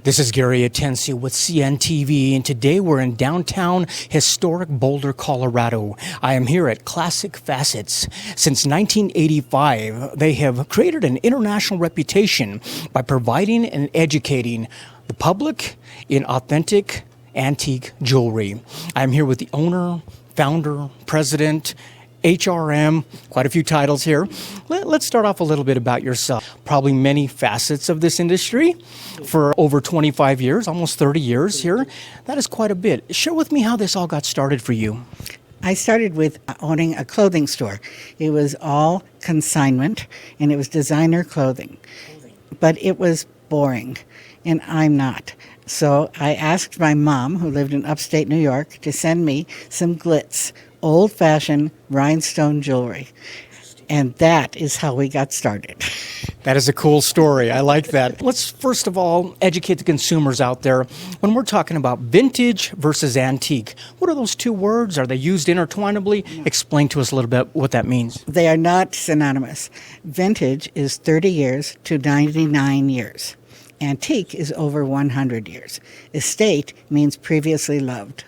This is Gary Atencio with CNTV, and today we're in downtown historic Boulder, Colorado. I am here at Classic Facets. Since 1985, they have created an international reputation by providing and educating the public in authentic antique jewelry. I'm here with the owner, founder, president, HRM, quite a few titles here. Let's start off a little bit about yourself. Probably many facets of this industry for over 25 years, almost 30 years here. That is quite a bit. Share with me how this all got started for you. I started with owning a clothing store. It was all consignment, and it was designer clothing. But it was boring, and I'm not. So I asked my mom, who lived in upstate New York, to send me some glitz, old-fashioned rhinestone jewelry. And that is how we got started. That is a cool story. I like that. Let's first of all educate the consumers out there. When we're talking about vintage versus antique, what are those two words? Are they used intertwinably? Explain to us a little bit what that means. They are not synonymous. Vintage is 30 years to 99 years. Antique is over 100 years. Estate means previously loved.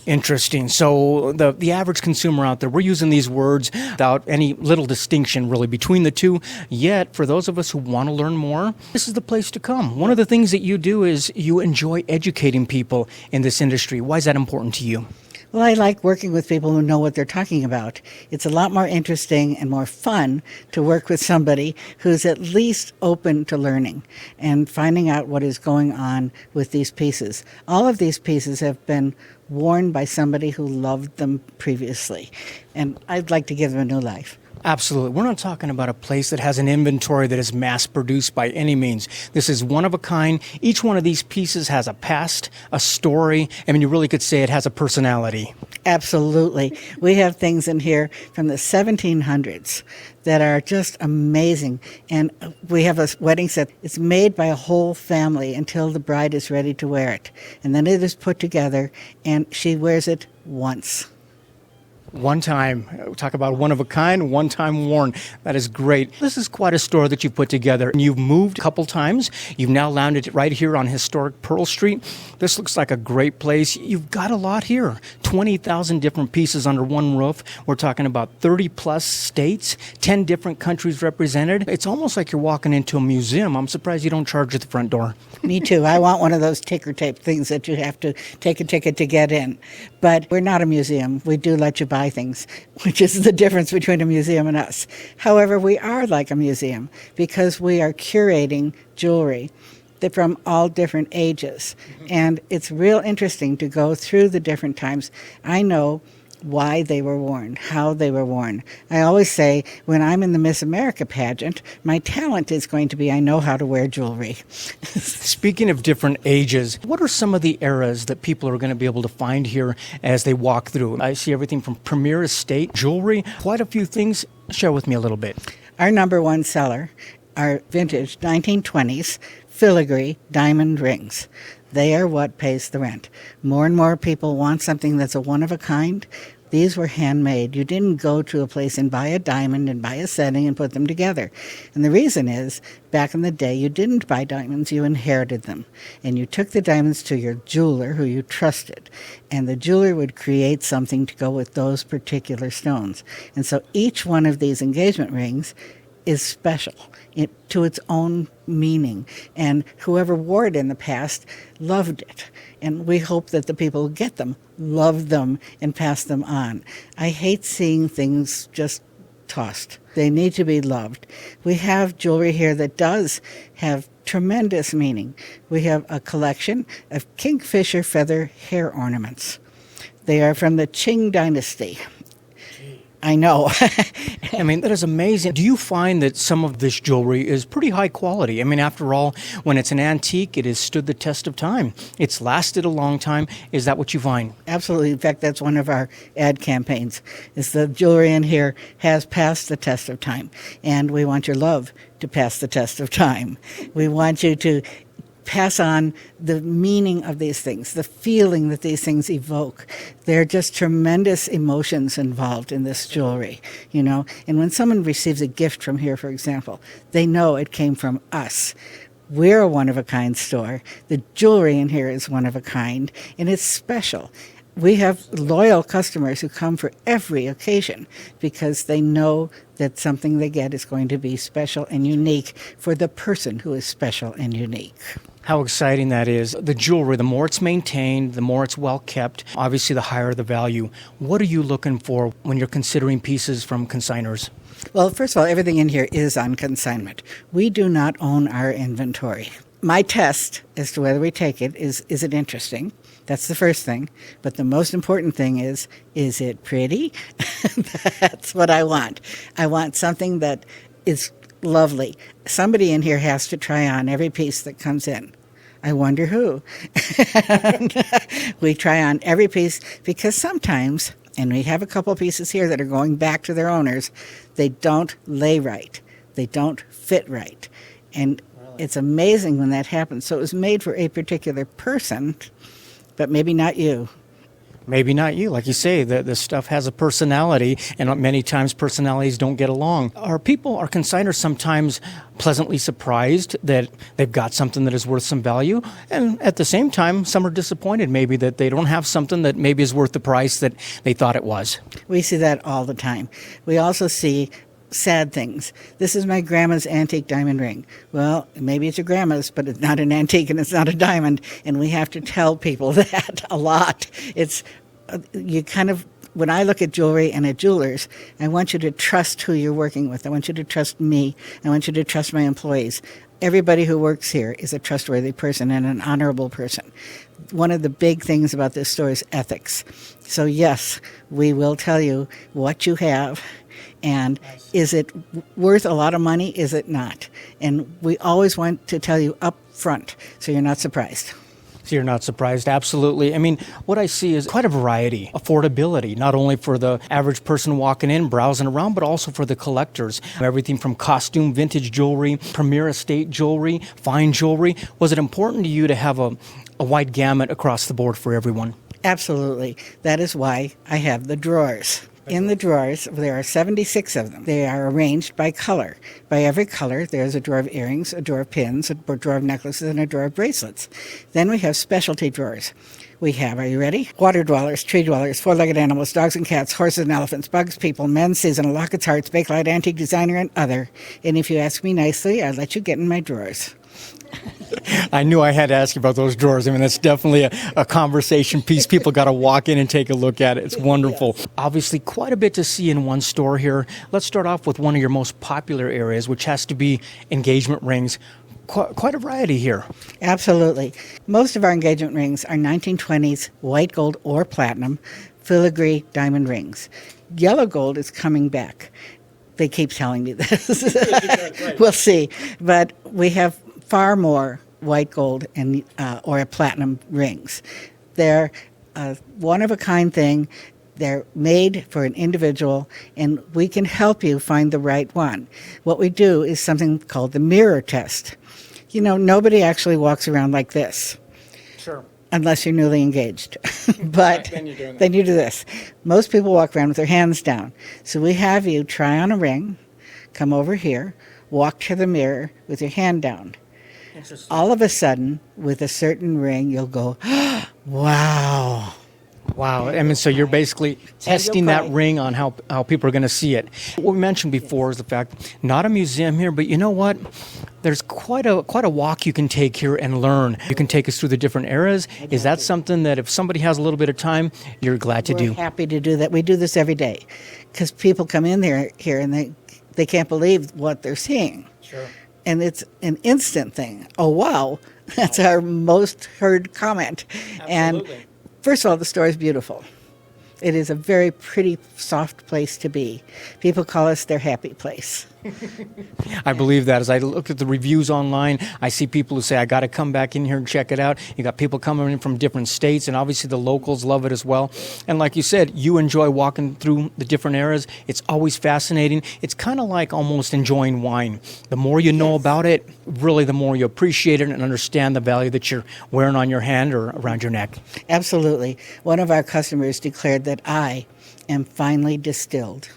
Interesting. So the average consumer out there, we're using these words without any little distinction really between the two. Yet, for those of us who want to learn more, this is the place to come. One of the things that you do is you enjoy educating people in this industry. Why is that important to you? Well, I like working with people who know what they're talking about. It's a lot more interesting and more fun to work with somebody who's at least open to learning and finding out what is going on with these pieces. All of these pieces have been worn by somebody who loved them previously, and I'd like to give them a new life. Absolutely. We're not talking about a place that has an inventory that is mass-produced by any means. This is one of a kind. Each one of these pieces has a past, a story. I mean, you really could say it has a personality. Absolutely. We have things in here from the 1700s that are just amazing. And we have a wedding set. It's made by a whole family until the bride is ready to wear it. And then it is put together, and she wears it once. One time. Talk about one of a kind, one time worn. That is great. This is quite a store that you've put together. You've moved a couple times. You've now landed right here on historic Pearl Street. This looks like a great place. You've got a lot here. 20,000 different pieces under one roof. We're talking about 30 plus states, 10 different countries represented. It's almost like you're walking into a museum. I'm surprised you don't charge at the front door. Me too. I want one of those ticker tape things that you have to take a ticket to get in. But we're not a museum. We do let you buy things, which is the difference between a museum and us. However, we are like a museum because we are curating jewelry from all different ages. And it's real interesting to go through the different times. I know why they were worn, how they were worn. I always say when I'm in the Miss America pageant, my talent is going to be I know how to wear jewelry. Speaking of different ages, what are some of the eras that people are going to be able to find here as they walk through? I see everything from premier estate, jewelry, quite a few things. Share with me a little bit. Our number one seller are vintage 1920s filigree diamond rings. They are what pays the rent. More and more people want something that's a one-of-a-kind. These were handmade. You didn't go to a place and buy a diamond and buy a setting and put them together. And the reason is, back in the day, you didn't buy diamonds, you inherited them. And you took the diamonds to your jeweler, who you trusted. And the jeweler would create something to go with those particular stones. And so each one of these engagement rings is special to its own meaning. And whoever wore it in the past loved it. And we hope that the people who get them love them and pass them on. I hate seeing things just tossed. They need to be loved. We have jewelry here that does have tremendous meaning. We have a collection of Kingfisher feather hair ornaments. They are from the Qing dynasty. I know. I mean, that is amazing. Do you find that some of this jewelry is pretty high quality? I mean, after all, when it's an antique, it has stood the test of time. It's lasted a long time. Is that what you find? Absolutely. In fact, that's one of our ad campaigns, is the jewelry in here has passed the test of time. And we want your love to pass the test of time. We want you to pass on the meaning of these things, the feeling that these things evoke. There are just tremendous emotions involved in this jewelry, you know. And when someone receives a gift from here, for example, they know it came from us. We're a one-of-a-kind store. The jewelry in here is one of a kind, and it's special. We have loyal customers who come for every occasion because they know that something they get is going to be special and unique for the person who is special and unique. How exciting that is. The jewelry, the more it's maintained, the more it's well kept, obviously the higher the value. What are you looking for when you're considering pieces from consigners? Well, first of all, everything in here is on consignment. We do not own our inventory. My test as to whether we take it is it interesting? That's the first thing. But the most important thing is it pretty? That's what I want. I want something that is lovely. Somebody in here has to try on every piece that comes in. I wonder who. We try on every piece because sometimes, and we have a couple pieces here that are going back to their owners, they don't lay right. They don't fit right. And it's amazing when that happens. So it was made for a particular person, but maybe not you. Maybe not you. Like you say, the stuff has a personality, and many times personalities don't get along. Are consigners sometimes pleasantly surprised that they've got something that is worth some value? And at the same time, some are disappointed maybe that they don't have something that maybe is worth the price that they thought it was. We see that all the time. We also see sad things. This is my grandma's antique diamond ring. Well, maybe it's your grandma's, but it's not an antique and it's not a diamond, and we have to tell people that a lot. It's you kind of, when I look at jewelry and at jewelers, I want you to trust who you're working with. I want you to trust me. I want you to trust my employees. Everybody who works here is a trustworthy person and an honorable person. One of the big things about this store is ethics. So yes, we will tell you what you have. And is it worth a lot of money? Is it not? And we always want to tell you up front so you're not surprised. So you're not surprised, absolutely. I mean, what I see is quite a variety, affordability, not only for the average person walking in, browsing around, but also for the collectors. Everything from costume, vintage jewelry, premier estate jewelry, fine jewelry. Was it important to you to have a wide gamut across the board for everyone? Absolutely. That is why I have the drawers. In the drawers, there are 76 of them. They are arranged by color. By every color, there's a drawer of earrings, a drawer of pins, a drawer of necklaces, and a drawer of bracelets. Then we have specialty drawers. We have, are you ready? Water dwellers, tree dwellers, four-legged animals, dogs and cats, horses and elephants, bugs, people, men, seasonal, lockets, hearts, bakelite, antique, designer, and other. And if you ask me nicely, I'll let you get in my drawers. I knew I had to ask you about those drawers. I mean, that's definitely a conversation piece. People got to walk in and take a look at it. It's wonderful. Yes. Obviously, quite a bit to see in one store here. Let's start off with one of your most popular areas, which has to be engagement rings. Quite a variety here. Absolutely. Most of our engagement rings are 1920s white gold or platinum filigree diamond rings. Yellow gold is coming back. They keep telling me this. We'll see. But we have far more white gold and or platinum rings. They're a one-of-a-kind thing. They're made for an individual, and we can help you find the right one. What we do is something called the mirror test. You know, nobody actually walks around like this. Sure. Unless you're newly engaged. But then you're doing that. Then you do this. Most people walk around with their hands down. So we have you try on a ring, come over here, walk to the mirror with your hand down. All of a sudden, with a certain ring, you'll go, wow. Wow. I mean, so you're basically testing that ring on how people are going to see it. What we mentioned before is the fact, not a museum here, but you know what? There's quite a walk you can take here and learn. You can take us through the different eras. Is that something that if somebody has a little bit of time, you're glad to do? We're happy to do that. We do this every day because people come in here and they can't believe what they're seeing. Sure. And it's an instant thing. Oh, wow. That's our most heard comment. Absolutely. And first of all, the store is beautiful. It is a very pretty, soft place to be. People call us their happy place. I believe that. As I look at the reviews online, I see people who say, I got to come back in here and check it out. You got people coming in from different states, and obviously the locals love it as well. And like you said, you enjoy walking through the different eras. It's always fascinating. It's kind of like almost enjoying wine. The more you know about it, really the more you appreciate it and understand the value that you're wearing on your hand or around your neck. Absolutely. One of our customers declared that I am finely distilled.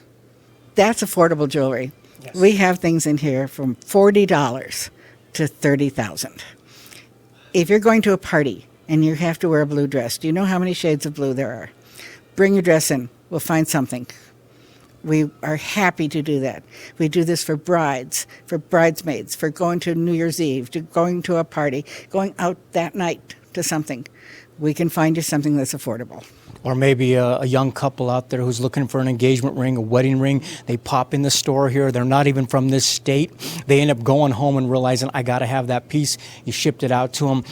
That's affordable jewelry. Yes. We have things in here from $40 to 30,000. If you're going to a party and you have to wear a blue dress, do you know how many shades of blue there are? Bring your dress in. We'll find something. We are happy to do that. We do this for brides, for bridesmaids, for going to New Year's Eve, to going to a party, going out that night to something. We can find you something that's affordable. Or maybe a young couple out there who's looking for an engagement ring, a wedding ring. They pop in the store here. They're not even from this state. They end up going home and realizing, I got to have that piece. You shipped it out to them.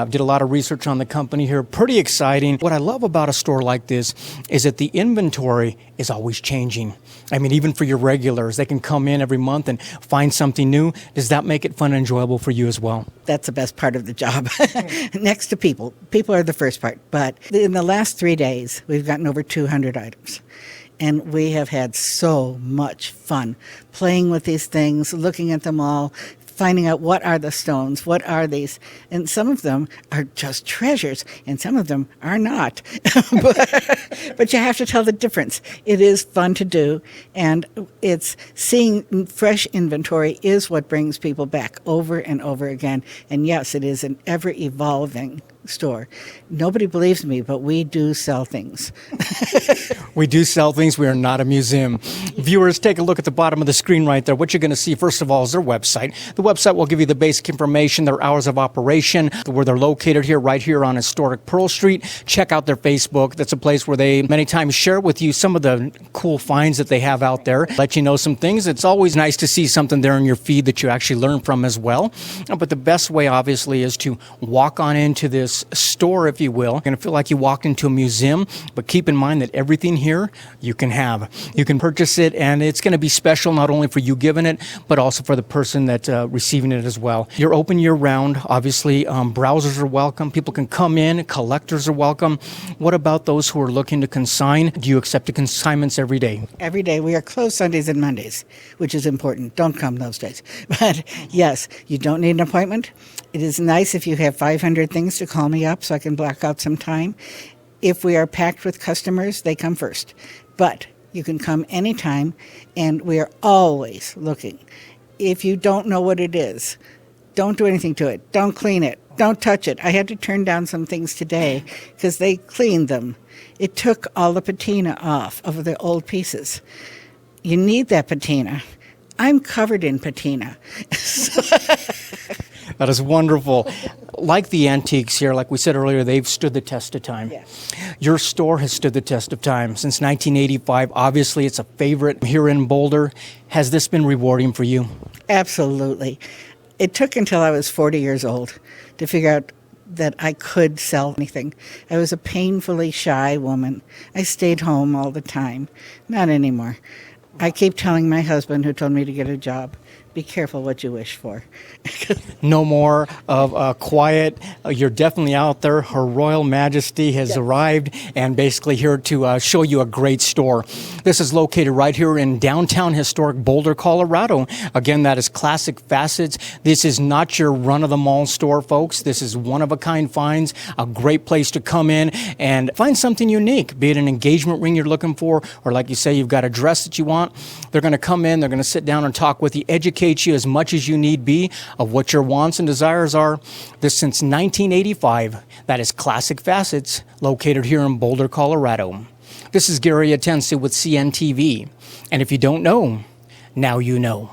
Did a lot of research on the company here. Pretty exciting. What I love about a store like this is that the inventory is always changing. I mean, even for your regulars, they can come in every month and find something new. Does that make it fun and enjoyable for you as well? That's the best part of the job. Next to people. People are the first part. But in the last 3 days, we've gotten over 200 items. And we have had so much fun playing with these things, looking at them all, finding out what are the stones, what are these. And some of them are just treasures, and some of them are not. But you have to tell the difference. It is fun to do, and it's seeing fresh inventory is what brings people back over and over again. And yes, it is an ever-evolving store. Nobody believes me, but we do sell things. We do sell things. We are not a museum. Viewers, take a look at the bottom of the screen right there. What you're going to see, first of all, is their website. The website will give you the basic information, their hours of operation, where they're located here, right here on historic Pearl Street. Check out their Facebook. That's a place where they many times share with you some of the cool finds that they have out there, let you know some things. It's always nice to see something there in your feed that you actually learn from as well. But the best way, obviously, is to walk on into this store, if you will. You're going to feel like you walked into a museum, but keep in mind that everything here you can have. You can purchase it, and it's going to be special not only for you giving it, but also for the person that's receiving it as well. You're open year-round. Obviously, browsers are welcome. People can come in. Collectors are welcome. What about those who are looking to consign? Do you accept the consignments every day? Every day. We are closed Sundays and Mondays, which is important. Don't come those days. But yes, you don't need an appointment. It is nice if you have 500 things to call me up so I can block out some time. If we are packed with customers, they come first. But you can come anytime, and we are always looking. If you don't know what it is, don't do anything to it. Don't clean it. Don't touch it. I had to turn down some things today because they cleaned them. It took all the patina off of the old pieces. You need that patina. I'm covered in patina. That is wonderful. Like the antiques here, like we said earlier, they've stood the test of time. Yes. Your store has stood the test of time since 1985. Obviously, it's a favorite here in Boulder. Has this been rewarding for you? Absolutely. It took until I was 40 years old to figure out that I could sell anything. I was a painfully shy woman. I stayed home all the time. Not anymore. I keep telling my husband, who told me to get a job, be careful what you wish for. No more of quiet. You're definitely out there. Her Royal Majesty has arrived and basically here to show you a great store. This is located right here in downtown historic Boulder, Colorado. Again, that is Classic Facets. This is not your run-of-the-mall store, folks. This is one-of-a-kind finds, a great place to come in and find something unique, be it an engagement ring you're looking for, or like you say, you've got a dress that you want. They're going to come in, they're going to sit down and talk with you, educate you as much as you need be of what your wants and desires are. This since 1985. That is Classic Facets, located here in Boulder, Colorado. This is Gary Atencio with CNTV. And if you don't know, now you know.